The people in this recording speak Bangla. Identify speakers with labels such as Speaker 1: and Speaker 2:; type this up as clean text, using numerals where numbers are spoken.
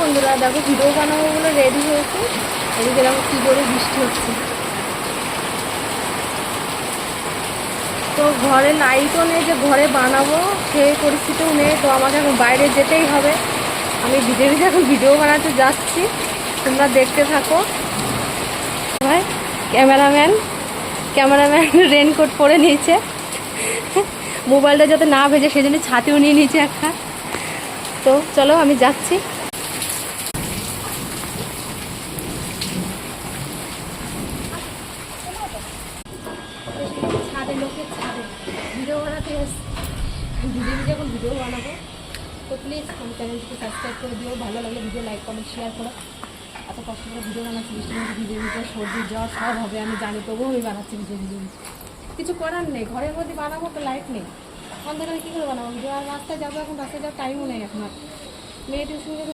Speaker 1: বন্ধুরা দেখো ভিডিও বানাবো বলে রেডি হয়েছে, এদিকে দেখো কী করে বৃষ্টি হচ্ছে। তো ঘরে লাইটও নেই যে ঘরে বানাবো, সেই পরিস্থিতিও নেই। তো আমাকে এখন বাইরে যেতেই হবে। আমি ভিজে ভিজে এখন ভিডিও বানাতে যাচ্ছি, তোমরা দেখতে থাকো। ভাই ক্যামেরাম্যান রেনকোট পরে নিয়েছে, মোবাইলটা যাতে না ভেজে সেজন্য ছাতিও নিয়ে নিয়েছে একটা। তো চলো আমি যাচ্ছি। ছাদে লোকের ছাদে ভিডিও বানাতে এসছি, ভিজে ভিজে এখন ভিডিও বানাবো। তো প্লিজ আমার চ্যানেলটিকে সাবস্ক্রাইব করে দিও, ভালো লাগলে ভিডিও লাইক কমেন্ট শেয়ার করো। এত কষ্ট করে ভিডিও বানাচ্ছি, বৃষ্টির মধ্যে ভিজে ভিজে সর্দি জ্বর সব হবে আমি জানি, তবুও আমি বানাচ্ছি ভিজে ভিজে। কিছু করার নেই, ঘরের মধ্যে বানাবো তো লাইট নেই, অন্ধকারে কী করে বানাবো ভিডিও। আর রাস্তায় যাবো, এখন রাস্তায় যাওয়ার টাইমও নেই এখন। আর মেয়ে টিউশন